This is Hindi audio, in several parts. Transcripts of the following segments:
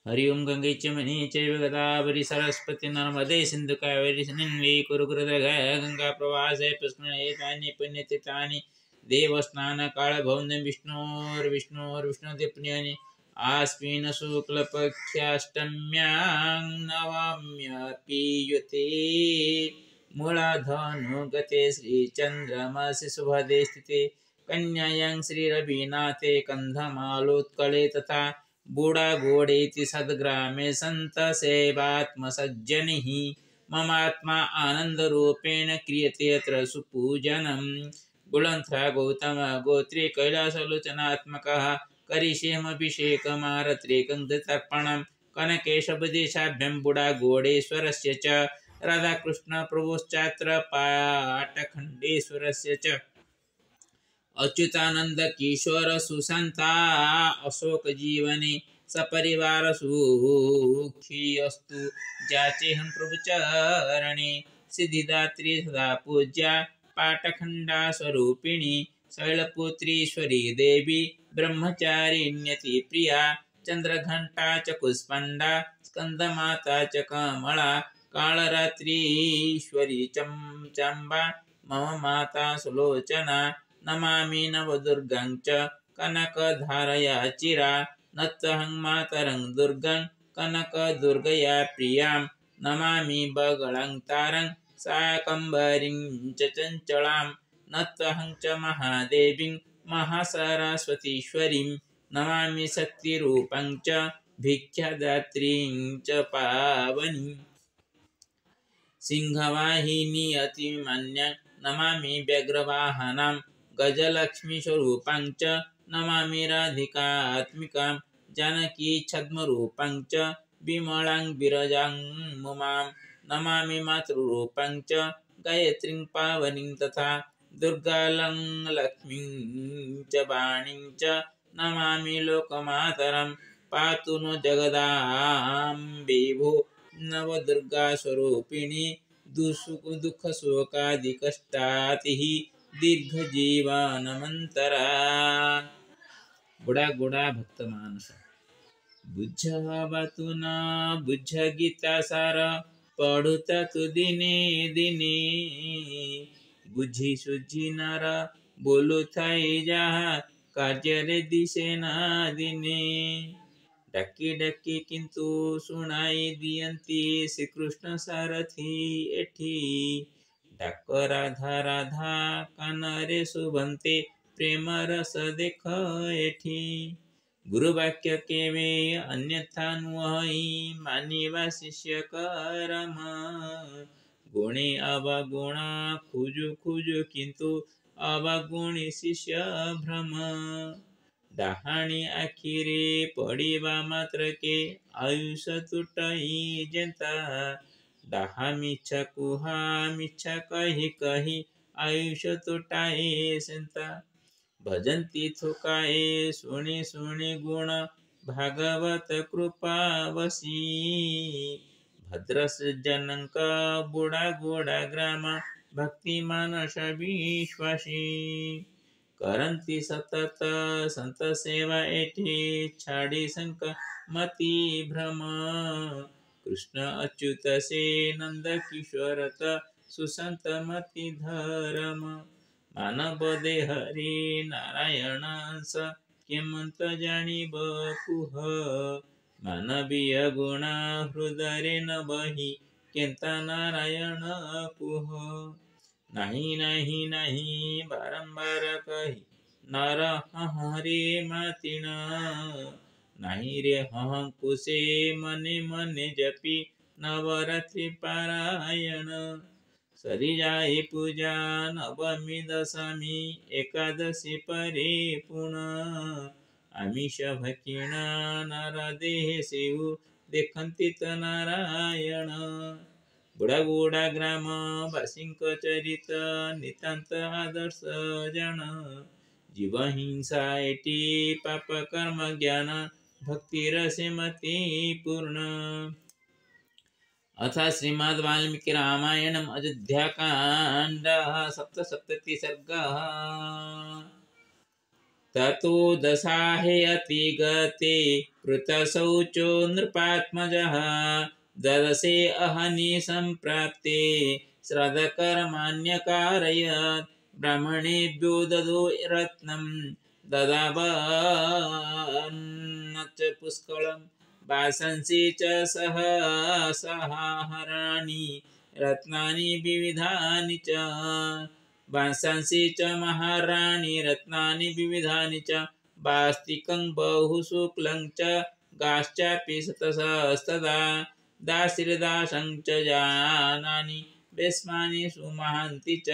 हरि ओम गंगे च मणि चैव गोदावरी सरस्वती नर्मदे सिंधु कावेरी सन्निधि कुरुकुरुदग गंगा प्रवासे पुष्करणे तानि पुण्यतीर्थानि देवस्थान काल भवनं विष्णोर्विष्णुदेवपुण्यानि आस्मिन् शुक्लपक्षाष्टम्यां नवम्यपि युते मूलाधनुगते श्रीचन्द्रमसि शुभदे स्थिते कन्यायां श्रीरविनाथे कन्धमालोत्कले तथा बूढ़ा घोड़ेति सद्ग्रामे संत सेवात्मसज्जनिः ममात्मा आनंदरूपेण क्रियते अत्र सुपूजनम् गुणन्था गौतम गोत्रे कैलासलोचनात्मकः करिष्येऽभिषेकमारत्रेकं तर्पणं कनकेशबदेशाभ्यं बूढ़ा घोडेश्वरस्य च राधाकृष्णप्रभुश्चात्र पाठखण्डेश्वरस्य च अच्युतानंद किशोर सुशांता अशोक जीवने सपरिवार सुखी अस्तु जाचे हम प्रभु चरणे सिद्धिदात्री सदा पूज्या पाठखंडा स्वरूपिणी शैलपुत्रीश्वरी देवी ब्रह्मचारिण्यति प्रिया चंद्रघंटा च कुस्पंडा स्कंदमाता च कमला कालरात्रीश्वरी चंबा मम माता सुलोचना नमामि नवदुर्गां च कनकधारया चिरा नत्वहं मातरं दुर्गं कनकदुर्गया प्रियां नमामि बगळं तारं शाकम्भरीं च चञ्चलां नत्वहं च महादेवीं महासरस्वतीश्वरीं नमामि शक्तिरूपं च भिक्षादात्रीं च पावनीं सिंहवाहिनी अतिमन्यां नमामि व्यग्रवाहनां गजलक्ष्मीस्वरूपं च नमामि राधिकात्मिकां जानकी छद्मरूपं च विमलां विरजां मुमां नमामि मातृरूपं च गायत्रीं पावनीं तथा दुर्गालं लक्ष्मीं च वाणीं च नमामि लोकमातरं पातु नो जगदाम्बे भो नवदुर्गास्वरूपिणी दुःखशोकादिकष्टातिः दीर्घजीवनमन्तरा बुढ़ा गुड़ा भक्त मानस बुझवा तू न बुझ गीता सार पढ़ुता तू दिने दिने बुझी सुझी नर बोलु थाई जहा कार्य दिशे न दिने डाकी डाकी किंतु शुणाई दियंती श्रीकृष्ण सारथी एठी डाक राधा राधा कानरे शुभंते प्रेम रस देख एठी गुरुवाक्य केवे अन्यथा नुहई मानिवा शिष्य करम गुणे अवगुण खुजु खुजु किंतु अवगुणी शिष्य भ्रम डाहाणी आखिरे पडिवा मात्रके आयुष तुटई जेंता डाहा मिच्छा कुहा मिच्छा कही कही आयुष तुटाए सेंता भजंती थोकाए सुनी सुनी गुण भागवत कृपा वसी भद्रस जनक बुढ़ा गोड़ा ग्राम भक्ति मानस विश्वासी करंती सतत संत सेवा एठी छाडी संक मती भ्रम कृष्ण अच्युत से नंद किशोरत सुसंत मती धर्म मानव दे हरि नारायणांस केमंत जाणी बकुह मानवीय गुण हृदय न बही केंता नारायण कुह नाही नाही नाही बारंबार कही नर हरे मातीण नाही रे कुसे मने मने जपी नवरात्रि पारायण सरी जाई पूजा नवमी दशमी एकादशी परे पुण आमिष भक्षिण नर देह सेवु देखंतीत नारायण बुढ़ा गुड़ा ग्राम वासिंक चरित नितांत आदर्श जन जीव हिंसा एटी पाप कर्म ज्ञान भक्ति रसे मति पूर्ण अथ श्रीमद् वाल्मीकि रामायणम् अयोध्याकाण्ड सप्तसप्ततिः सर्गः ततो दशाहेऽति गते कृतशौचो नृपात्मजः ददसे अहनि सम्प्राप्ते श्रद्धकर्माण्यकारयत् ब्राह्मणेभ्यो ददो रत्नं ददावन्न च पुष्कळं वासंसि च सहस्राणि रत्नानि विविधानि च वासंसि च महाराणि रत्नानि विविधानि च वास्तिकं बहु शुक्लं च गाश्चापि शतसहस्रदा दासिर्दाशं च जानानि भस्मानि सुमहान्ति च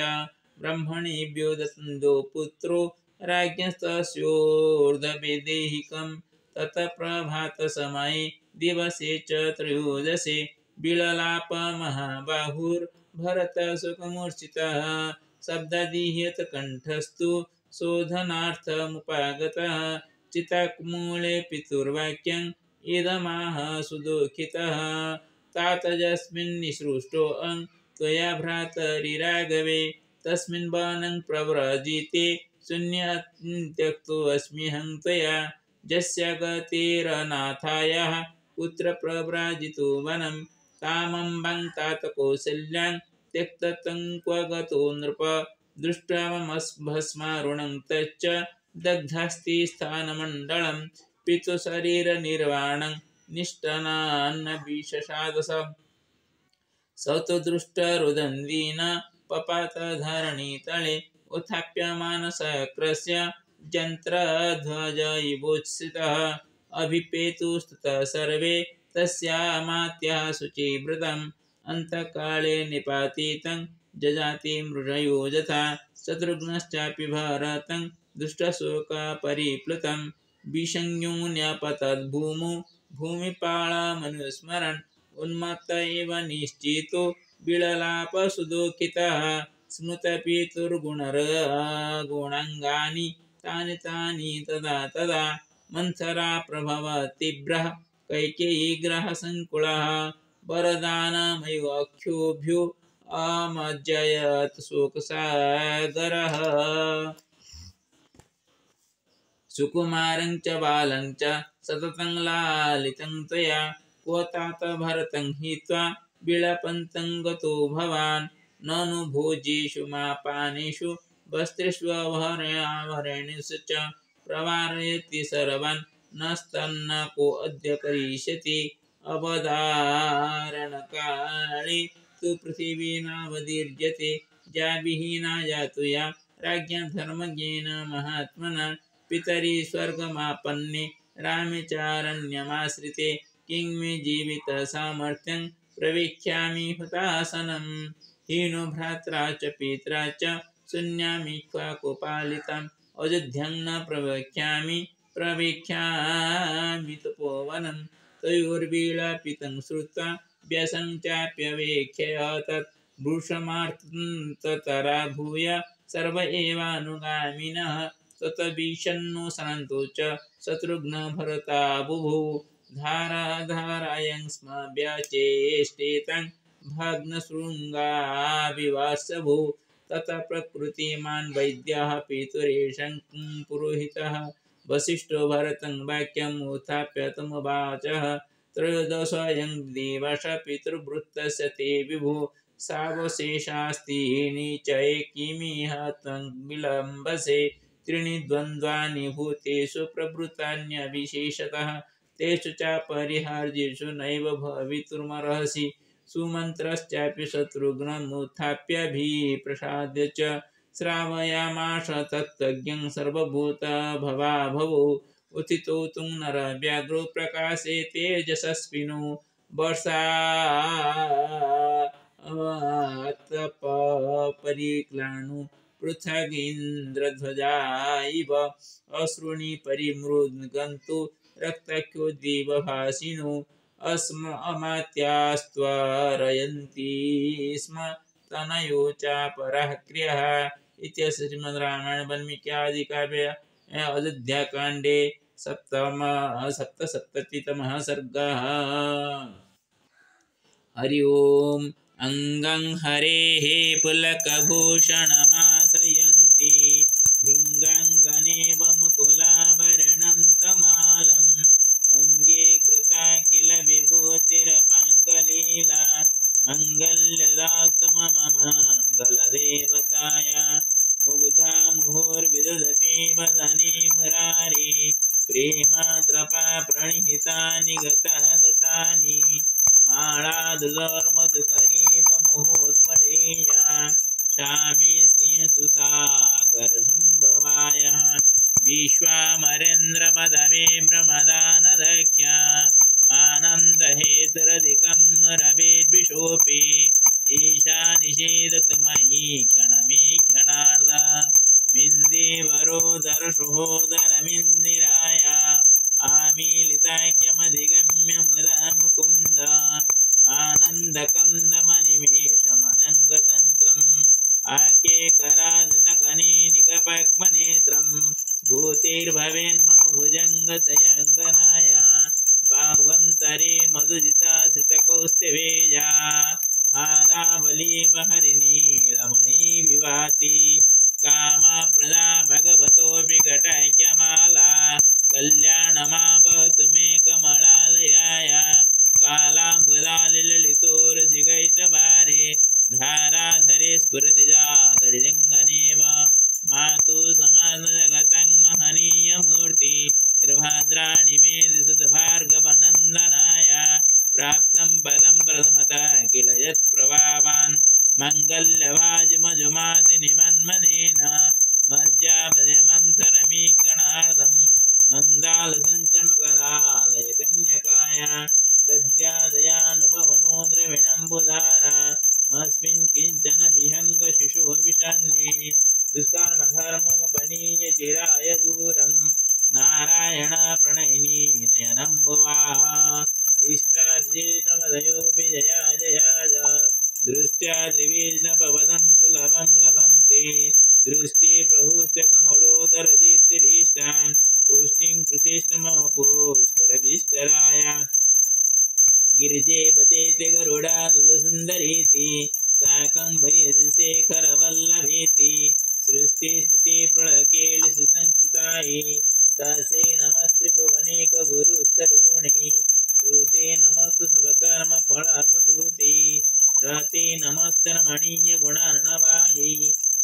ब्रह्मणेभ्यो दत्तो पुत्रो राज्ञस्तस्योर्ध्ववैदेहिकं ततः प्रभातसमये दिवसे च त्रयोदशे बिललापमहाबाहुर्भरतशोकमूर्छितः शब्दादिह्यतकण्ठस्तु शोधनार्थमुपागतः चितामूले पितुर्वाक्यम् इदमाह सुदुःखितः तात यस्मिन्निसृष्टोऽहं त्वया भ्रातरिराघवे तस्मिन् वनं प्रव्रजिते शून्यत्यक्तोऽस्म्यहं त्वया यस्य गतिरनाथायाः पुत्रप्रव्राजितो वनं तामम्बं तात कौसल्यां त्यक्तं क्व गतो नृप दृष्ट्वा मम भस्मारुणं तच्च दग्धास्ति स्थानमण्डलं पितुशरीरनिर्वाणं निष्टनान्न विशशादस स तु दृष्टरुदन्वीन पपात धरणीतले उत्थाप्यमानशक्रस्य जन्त्रध्वज इवोत्सितः अभिपेतुस्ततः सर्वे तस्यामात्याः शुचिव्रतम् अन्तःकाले निपातितं जजाति मृषयो यथा शत्रुघ्नश्चापि भरतं दुष्टशोकपरिप्लुतं विषञ्ज्ञो भूमिपाळमनुस्मरन् उन्मत्त एव निश्चितो विललापसुदुःखितः स्मृतपितुर्गुणाङ्गानि तानि तानि तदा तदा मन्थरा प्रभवतीव्रः कैकेयीग्रहसङ्कुलः वरदानमयोऽख्योभ्यो अमज्जयत् शोकसागरः सुकुमारं च बालं च सततं लालितं त्वया क्व तात भरतं हित्वा विलपन्तं गतो भवान् ननु भोजेषु मापानेषु वस्त्रेष्वभरणेषु च प्रवारयति सर्वान् नस्तन्न को अद्य करिष्यति अवधारणकाले तु पृथिवी नावदीर्यते ज्याविहीना जातु या राज्ञा धर्मज्ञेन महात्मना पितरि स्वर्गमापन्ने रामे चारण्यमाश्रिते किं मे जीवितसामर्थ्यं प्रवेक्ष्यामि हुतासनं हीनो भ्रात्रा च पित्रा च शून्यामि क्वाकुपालितम् अयोध्यां न प्रवेक्ष्यामि तपोवनं तयोर्विलपितं श्रुत्वा व्यसनं चाप्यवेक्ष्य तत् भूषमार्ततरा भूय सर्व एवानुगामिनः ततभीषण्णो सनन्तो च शत्रुघ्न भरता बुभुः धारायं स्म व्यचेष्टेतं भग्नशृङ्गाविवासभू ततः प्रकृतिमान् वैद्यः पितुरेषं पुरोहितः वसिष्ठो भरतं वाक्यम् उत्थाप्य तमुवाचः त्रयोदशोऽयं दिवस पितृवृत्तस्य ते विभुः सावशेषास्ति निचये किमिह त्वं विलम्बसे त्रीणि द्वन्द्वानि भूतेषु प्रभृतान्यविशेषतः तेषु च परिहार्येषु नैव भवितुमर्हसि सुमन्त्रश्चापि शत्रुघ्नमुत्थाप्याभिप्रसाद्य च श्रावयामास तत्त्वज्ञं सर्वभूतभवाभवो उत्थितो तुं नरव्याघ्रो प्रकाशे तेजस्विनो वर्षात्तपरिक्लाणु पृथगीन्द्रध्वजा इव अश्रूणि परिमृद्गन्तु रक्तख्योद्दीपभासिनो अमात्यास्त्वरयन्ति स्म तनयो चापरः क्रियः इत्यस्य श्रीमद् रामायणे वाल्मीकि आदिकाव्ये अयोध्याकाण्डे सप्तसप्ततितमः सर्गः। हरि ओम् अङ्गं हरेः पुलकभूषणमाश्रयन्ति भृङ्गाङ्गनेव मुकुल गतानि गतानि मालाधुर्मधुकरीबमहोत्मलेया शामे श्रियसुसागरसम्भवाय विश्वामरेन्द्रपदवे ब्रह्मदानदख्या मानन्दहेतुरधिकं रवेद्विषोऽपि ईशानिषेदतमयि क्षणमे क्षणार्ध मिन्देवरोदरसहोदरमिन्दिराय आमीलिताख्यमधिगम्य मुदा मुकुन्द आनन्दकन्दमनिमेषमनङ्गतन्त्रम् आकेकरादिनकनीनिकपक्मनेत्रं भूतिर्भवेन्मम भुजङ्गसयङ्गनाय बाह्वन्तरे मधुजितासितकौस्तुभेया हारावलीमहरिनीलमयी विभाति कामप्रदा भगवतोऽपि घटैक्यमाला कल्याणमावहतु मे कमलालयाय कालाम्बुदालिललितोरसिगैतवारे धाराधरे स्फुरति जातडिलिङ्गनेव मातु समानजगतं महनीयमूर्ति निर्भाद्राणि मे दिशुतभार्गवनन्दनाय प्राप्तं पदं प्रथमतः किल यत्प्रभावान् मङ्गल्यभाजमजुमादिनिमन्मनेन मज्जामन्तरमीक्षणार्धं मन्दालसञ्चमकरालयकन्यकाय दद्यादयानुभवनो द्रविणम्बुधारा मस्मिन् किञ्चन विहङ्गशिशुः विषन्ने दुष्कर्मधर्ममपनीय चिराय दूरं नारायण प्रणयिनी नयनम्बुवाः इष्टाभिजितमदयोऽपि जया जया दृष्ट्या त्रिविष्णपवदं सुलभं लभन्ते दृष्टि प्रहुष्टकमलोदरदीप्तिरीष्टान् पुष्टिं प्रशिष्ट मम पुष्करविस्तराय गिरिजे पतेति गरुडादुसुन्दरीति साकम्भरीशेखरवल्लभेति सृष्टिस्थितिप्रलयकेलिसुसंस्थितायै तासे नमस्त्रिभुवनेकगुरुस्तरूणि श्रुते नमस्तु शुभकर्मफलप्रसूति रते नमस्तरमणीय गुणार्णवायै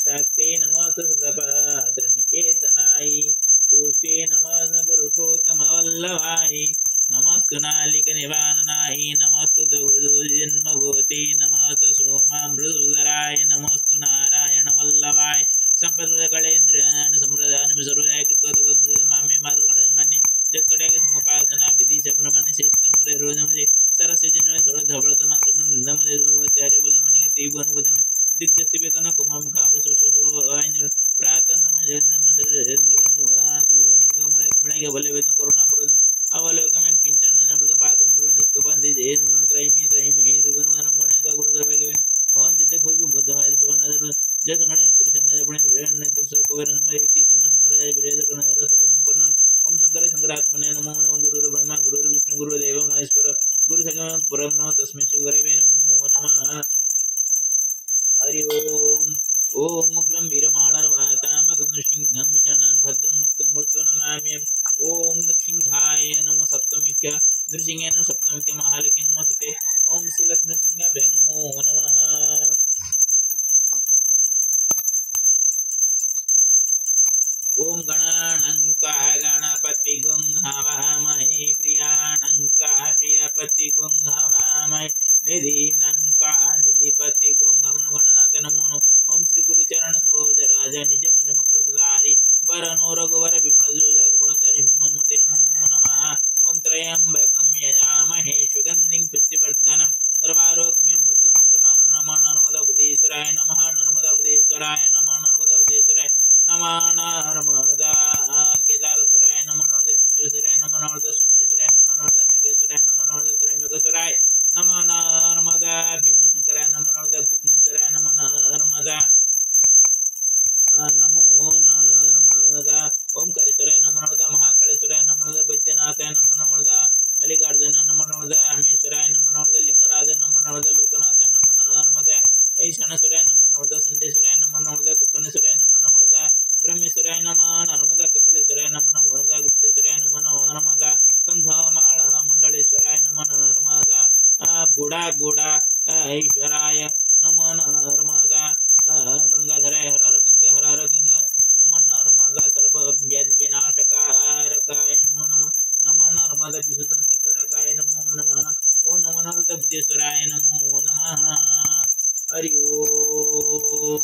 शक्ते नमस्तु सुतपात्रनिकेतनायै पुष्टे नमस्तु पुरुषोत्तमवल्लभायै नमस्तु नालिकनिवारणाय नमस्तु दुग्धोजन्मभूते नमस्तु सोमामृतुधराय नमस्तु नारायणवल्लभाय सम्पदकलेन्द्रियान् सम्प्रदानं सर्वदाय कृत्वा मामे मातृगणमान्ये जत्कटाके समुपासना विधि सगुणमन्ये शिस्तं रोजमजे सरस्वतीनमः सर्वधवलतमं सुगन्धमले सुवत्यारे बलमन्ये त्रिभुवनपतिं दिग्दस्तिवेकन कुममुखावसुसुवाय प्रातः नमः जन्म सर्वजलगणवदातु गुरुवाणी कमलाय बलवेदन करुणापुरदन अवलोकमें किंचन अनमृतपातमग्रस्तुपन्ति जयनुत्रयिमी त्रिभुवनवनं गुणैका गुरुद्रभाग्यवेन भवन्ति ते भूमि बुद्धवाय सुवर्णधर जसगणे त्रिशन्नजगुणे सीमसंग्रहाय विरेदकर्णधरसुतसम्पन्नं ओम शंकरात्मने नमो नमः गुरुर्ब्रह्मा गुरुर्विष्णु गुरुर्देवो महेश्वर गुरुसखं परं नमः तस्मै श्रीगुरवे नमो नमः हरि ओम ओम उग्रं वीरमाणरवातामगं नृसिंहं विषाणं भद्रमूर्तिं नमाम्यहम् ओम नृसिंहाय नमो सप्तमीख्य नृसिंहाय नमो सप्तमीख्य महालक्ष्मी नमो सते ओम श्रीलक्ष्मीनृसिंहाभ्यै नमो नमः ओम गणानंका गणपति गुं हवामहे प्रियानंका प्रियपति गुं हवामहे निधिनंका निधिपति गुं हम गणनाथ नमो नमः ओम श्री गुरुचरण सरोज राज निज मन मुकुर सुधारि वरनो रघुवर विमल जोजग गुणचारि हुम हनुमते नमो नमः ओम त्रयंबकं यजामहे सुगंधिं पुष्टिवर्धनम् सर्वारोगमे मृत्युर्मुख्यमामृतं नमः नर्मदा बुद्धीश्वराय नमः नर्मदा बुद्धीश्वराय नमः नर्मदा बुद्धीश्वराय नमः नर्मदा केदारेश्वराय नमः नर्मदा विश्वेश्वराय नमः नर्मदा सोमेश्वराय नमः नर्मदा नागेश्वराय नमः नर्मदा त्र्यंबकेश्वराय नमः नर्मदा भीमशंकराय नमः नर्मदा कृष्णेश्वराय नमः नर्मदा नमो नर्मदा ओंकारेश्वराय नमो नर्मदा महाकालेश्वराय नमो नर्मदा वैद्यनाथाय नमो नर्मदा मल्लिकार्जुन नमो नर्मदा अमेश्वराय नमो नर्मदा लिंगराज नमो नर्मदा लोकनाथाय नमो नर्मदा ईशानेश्वराय नमो नर्मदा संडेश्वराय नमो नर्मदा कुक्कनेश्वराय नमो नर्मदा ब्रह्मेश्वराय नमो नर्मदा कपिलेश्वराय नमो नर्मदा गुप्तेश्वराय नमो नर्मदा कंधमाल मंडलेश्वराय नमो नर्मदा बुड़ा ईश्वराय नमो नर्मदा गंगाधराय हर गंगे हर गंगा नमो नर्मदा सर्व व्याधि विनाशकारकाय नमो नमः नमो नर्मदा विश्वसंति बुद्धेश्वराय नमो नमः। ओम नमो नमः बुद्धेश्वराय नमो नमः। हरि ओम।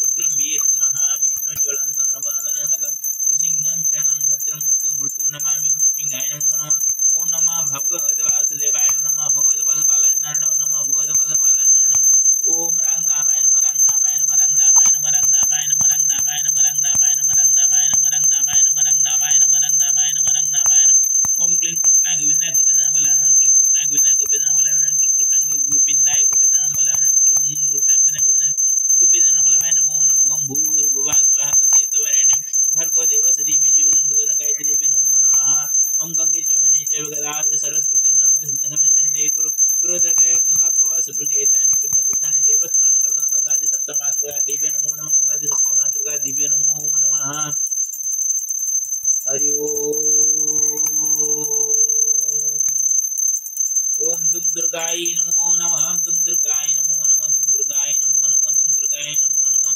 उग्रं वीरं महाविष्णु ज्वलन्तं नवनमकं नृसिंहं शरणं भद्रं मृत्युं नमामि। नृसिंहाय नमो नमः। ओम नमः भगवते वासुदेवाय नमः भगवते वासुदेवाय नमः भगवते वासुदेवाय नमः। ओम रंग रामाय नमः रंग रामाय नमः रंग रामाय नमः रंग रामाय नमः रंग रामाय नमः रंग रामाय नमः रंग रामाय नमः रंग रामाय नमः रंग रामाय नमः रंग रामाय नमः रंग रामाय नमः। ओम क्लीं कृष्णाय गोविंदाय गोविंदाय नमः क्लीं कृष्णाय गोविंदाय गोविंदाय नमः क्लीं कृष्णाय गोविंदाय गोविंदाय नमः क्लीं कृष्णाय गोविंदाय गोविंदाय गोपीजन नमो नमः। ओम भूर्भुवः स्वः तत्सवितुर्वरेण्यं भर्गो देवस्य धीमहि धियो गायत्री देवी नमो नमः। ओम गंगे च यमुने चैव गोदावरी सरस्वती नर्मदे सिन्धु कुरु गंगा प्रवाह सुभृंग एतानि पुण्यतीर्थानि देवस्थानं गंगादि सप्तमातृका दिव्य नमो नमः। गंगादि सप्तमातृका दिव्य नमो नमः। हरि ओम दुम दुर्गाय नमो नमः। दुम दुर्गाय नमो नमः। दुम दुर्गाय नमो नमः। दुम दुर्गाय नमो नमः।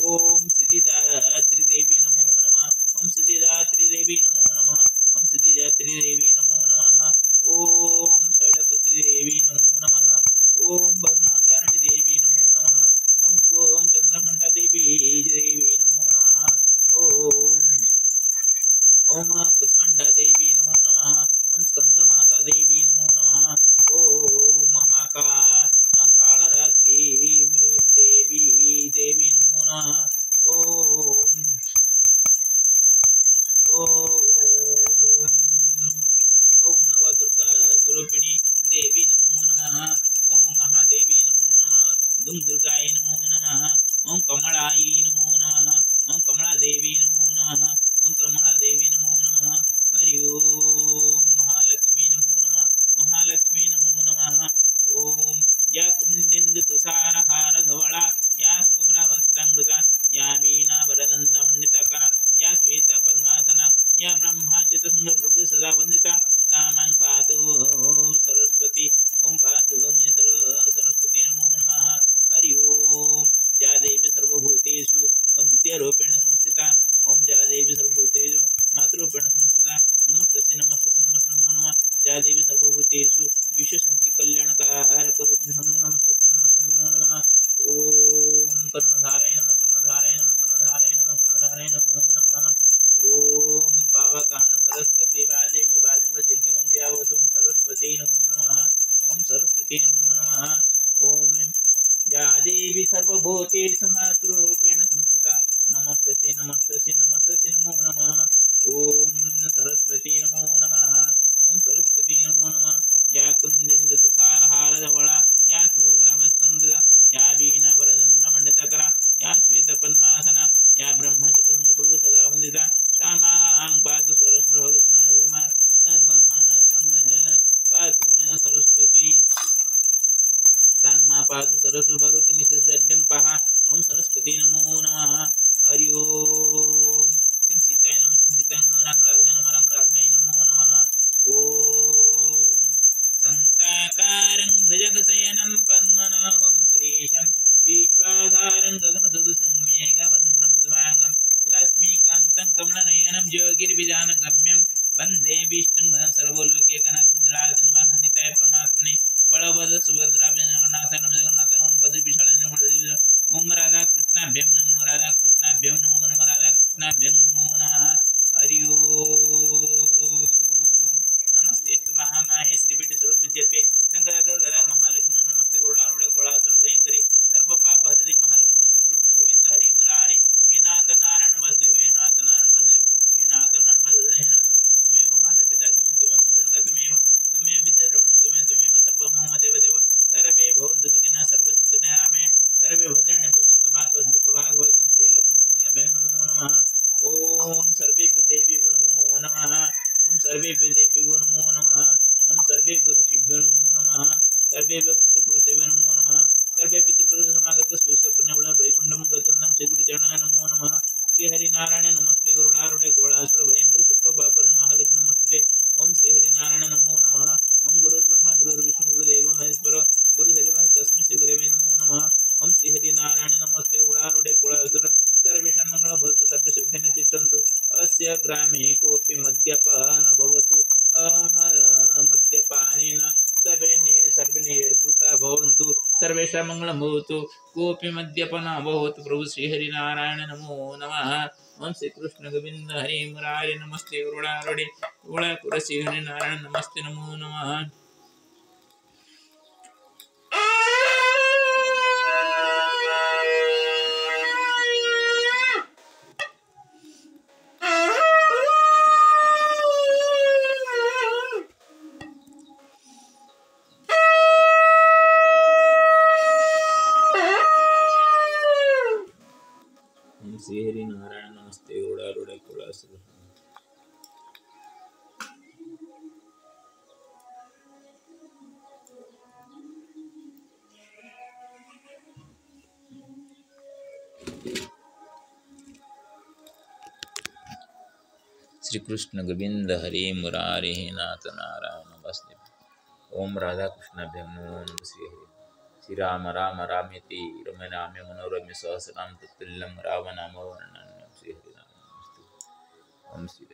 ओम सिद्धिदात्री देवी नमो नमः। ओम सिद्धिदात्री देवी नमो नमः। ओम सिद्धिदात्री देवी नमो नमः। ओम शैलपुत्री देवी नमो नमः। ओम ब्रह्मचारिणी देवी नमो नमः। ओम चंद्रघंटा देवी नमो नमः। ओम कुष्मांडा देवी नमो नमः। ओम स्कंद माता देवी नमो नमः। ओम महाकालरात्रि देवी नमो नमः। ओम ओम नवदुर्गा स्वरूपिणी देवी नमो नमः। ओम महादेवी नमो नमः। दुम दुर्गाय नमो नमः। ओम कमलाय नमो नमः। ओम कमला देवी नमो नमः। ओम कमला देवी नमो नमः। हरि ओम महालक्ष्मी नमो नमः। महालक्ष्मी नमो नमः। ओम या कुंदिंदु तुषारहार धवला या शुभ्र वस्त्रांगृता या वीणा वरदंड मंडितकरा या श्वेत पद्मासना या ब्रह्माचित संग प्रभु सदा वंदिता सा मां पातु सरस्वती। ओम पातु मे सरस्वती नमो नमः। हरि ओम या देवी सर्वभूतेषु विद्यारूपेण संस्थिता। ओम या देवी सर्वभूतेषु मातृरूपेण संस्थिता। नमस्तस्यै नमस्तस्यै नमस्तस्यै नमो नमः। या देवी सर्वभूतेषु विश्वशान्ति कल्याणकारक रूपिणी नमस्तस्यै नमस्तस्यै नमो नमः। ओम कर्णधाराय नमः कर्णधाराय नमः कर्णधाराय नमः कर्णधाराय नमो नमः। ओम पावकान सरस्वती वादेवी वादिमज्ञमज्यावसुं सरस्वती नमो नमः। ओम सरस्वती नमो नमः। ओम या देवी सर्वभूतेषु मातृरूपेण संस्थिता। नमस्तस्यै नमस्तस्यै नमस्तस्यै नमो नमः। ओम सरस्वती नमो नमः। ओम सरस्वती नमो नमः। या कुंदिंदु तुषारहार धवला या शुभ्रवस्त्रांगृता या वीणा वरदंड मंडितकरा या श्वेत पद्मासना या ब्रह्मचित संग प्रभु सदा वंदिता सा मां पातु सरस्वती सरस्वती मा पातु सरस्वती भगवती निषेधम पहा। ओम सरस्वती नमो नमः। हरि ओम सिंह सीताय नमः सिंह सीताय नमः रंग राधाय नमो नमः। ओम संताकारं भुजगशयनं पद्मनाभं सुरेशं विश्वाधारं गगनसदृशं मेघवर्णं शुभांगं लक्ष्मीकान्तं कमलनयनं योगिर्विधानगम्यं वन्दे विष्णुं सर्वलोकैकनाथं निताय परमात्मने बलभद्र सुभद्राभ्यां जगन्नाथाय ओम बद्रीविशालाय ओम राधा कृष्णाभ्यं नमो राधा कृष्णाभ्यं नमो नमः राधा कृष्णाभ्यं नमो नमः। हरि ओम नमस्ते महामाये श्रीपीठ स्वरूप पूज्यते शंकराचार्य महालक्ष्मी नमस्ते गुरुडारूढ़ कोलासुर भयंकरी सर्व पाप हरि महालक्ष्मी नमस्ते कृष्ण गोविंद हरि मुरारी हे नाथ नारायण वसुदेव हे नाथ नारायण वसुदेव हे नाथ नारायण वसुदेव हे नाथ तमेव माता पिता तमेव मुद्रा तमेव विद्या द्रवण तमेव सर्वं मम देव देव सर्वे भवन्तु सुखिनः सर्वे सन्तु निरामये सर्वे भद्राणि पश्यन्तु मा कश्चित् भागवतं श्री लक्ष्मीसिंहाभ्यां नमो नमः। ओम सर्वेभ्यो देवेभ्यो नमो नमः। ओम सर्वेभ्यो देवेभ्यो नमो नमः। ओम सर्वेभ्यो ऋषिभ्यो नमो नमः। सर्वेभ्यो पितृपुरुषेभ्यो नमो नमः। सर्वे पितृपुरुष समागत सुसपुण्यबल वैकुण्ठं गतनं श्री गुरुचरणाय नमो नमः। श्री हरिनारायण नमस्ते गुरुडारूढ़ कोलासुर भयंकर सर्व पापर महालक्ष्मी नमस्ते। ओम श्री हरिनारायण नमो नमः। ओम गुरुर्ब्रह्मा गुरुर्विष्णु गुरुदेव महेश्वर गुरु सगुण तस्मै श्री गुरवे नमो नमः। ओम श्री हरिनारायण नमस्ते गुरुडारूढ़ कोलासुर सर्वेषां मंगलं भवतु सर्वे सुखिनः तिष्ठन्तु। अस्य ग्रामे कोऽपि मद्यपः न भवतु मद्यपानेन सर्वे भवन्तु सर्वेषां मङ्गलं भवतु। कोऽपि मद्यपना भवतु। प्रभु श्रीहरिनारायण नमो नमः। ओम श्री कृष्ण गोविंद हरि मुरारी नमस्ते गुरुडारोडे गुणकुल श्रीहरिनारायण नमस्ते नमो नमः। श्री हरि नारायण नमस्ते गुरुडारोडे कुल श्री कृष्ण गोविंद हरि मुरारी नाथ नारायण नमस्ते। ओम राधा कृष्णाभ्यां नमो नमः। श्री हरि श्री राम राम रामेति रमे रामे मनोरमे सहस्रनाम तत्तुल्यं रावणाम वर्णनं। श्री हरि नाम नमस्ते। ओम श्री